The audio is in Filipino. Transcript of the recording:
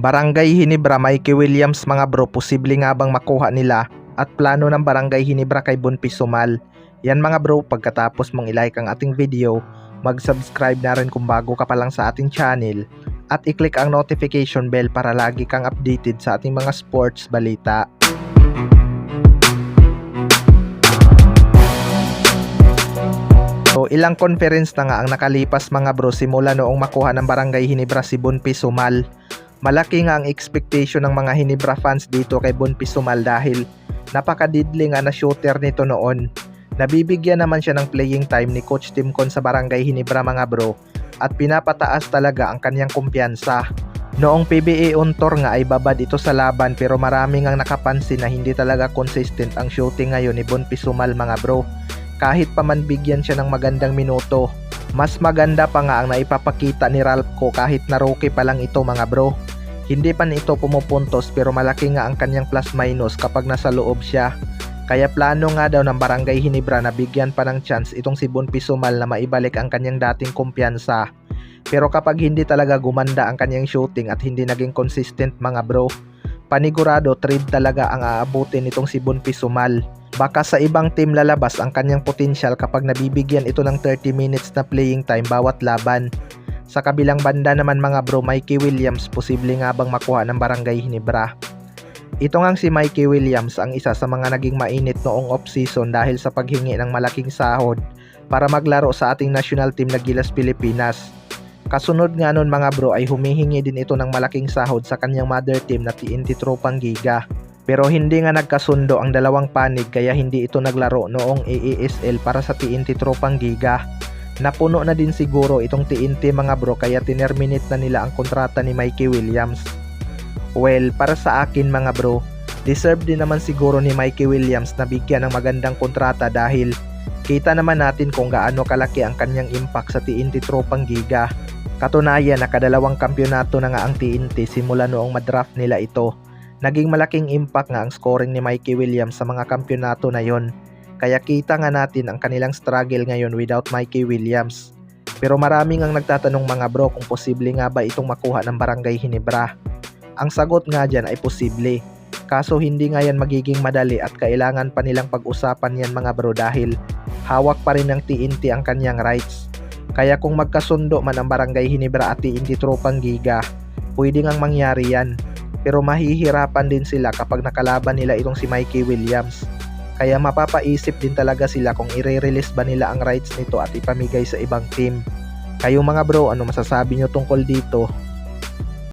Barangay Hinebra Mikey Williams mga bro, posible nga bang makuha nila at plano ng Barangay Hinebra kay Bonfils Sumal? Yan mga bro, pagkatapos mong ilike ang ating video, mag-subscribe na rin kung bago ka pa lang sa ating channel at i-click ang notification bell para lagi kang updated sa ating mga sports balita. So, ilang conference na nga ang nakalipas mga bro simula noong makuha ng Barangay Hinebra si Bonfils Sumal. Malaki nga ang expectation ng mga Hinebra fans dito kay Bonfils Sumal dahil napakadidli nga na shooter nito noon. Nabibigyan naman siya ng playing time ni Coach Tim Con sa Barangay Hinebra mga bro at pinapataas talaga ang kanyang kumpiyansa. Noong PBA on tour nga ay babad ito sa laban pero marami ngang nakapansin na hindi talaga consistent ang shooting ngayon ni Bonfils Sumal mga bro. Kahit pa man bigyan siya ng magandang minuto, mas maganda pa nga ang naipapakita ni Ralph kahit na rookie pa lang ito mga bro. Hindi pa nito pumupuntos pero malaki nga ang kanyang plus minus kapag nasa loob siya. Kaya plano nga daw ng Barangay Hinebra na bigyan pa ng chance itong si Bonfils Sumal na maibalik ang kanyang dating kumpiyansa. Pero kapag hindi talaga gumanda ang kanyang shooting at hindi naging consistent mga bro, panigurado trade talaga ang aabutin itong si Bonfils Sumal. Baka sa ibang team lalabas ang kanyang potential kapag nabibigyan ito ng 30 minutes na playing time bawat laban. Sa kabilang banda naman mga bro, Mikey Williams, posible nga bang makuha ng Barangay Hinebra? Ito ngang si Mikey Williams ang isa sa mga naging mainit noong off-season dahil sa paghingi ng malaking sahod para maglaro sa ating national team na Gilas Pilipinas. Kasunod nga nun mga bro ay humihingi din ito ng malaking sahod sa kanyang mother team na TNT Tropang Giga. Pero hindi nga nagkasundo ang dalawang panig kaya hindi ito naglaro noong AASL para sa TNT Tropang Giga. Napuno na din siguro itong TNT mga bro kaya tinerminate na nila ang kontrata ni Mikey Williams. Well, para sa akin mga bro, deserve din naman siguro ni Mikey Williams na bigyan ng magandang kontrata dahil kita naman natin kung gaano kalaki ang kanyang impact sa TNT Tropang Giga. Katunayan, nakadalawang kampyonato na nga ang TNT simula noong madraft nila ito. Naging malaking impact nga ang scoring ni Mikey Williams sa mga kampyonato na yon. Kaya kita nga natin ang kanilang struggle ngayon without Mikey Williams. Pero maraming ang nagtatanong mga bro kung posible nga ba itong makuha ng Barangay Hinebra. Ang sagot nga dyan ay posible. Kaso hindi nga yan magiging madali at kailangan pa nilang pag-usapan yan mga bro dahil hawak pa rin ng TNT ang kanyang rights. Kaya kung magkasundo man ang Barangay Hinebra at TNT Tropang Giga, pwede ngang mangyari yan. Pero mahihirapan din sila kapag nakalaban nila itong si Mikey Williams. Kaya mapapaisip din talaga sila kung i-release ba nila ang rights nito at ipamigay sa ibang team. Kayo mga bro, ano masasabi nyo tungkol dito?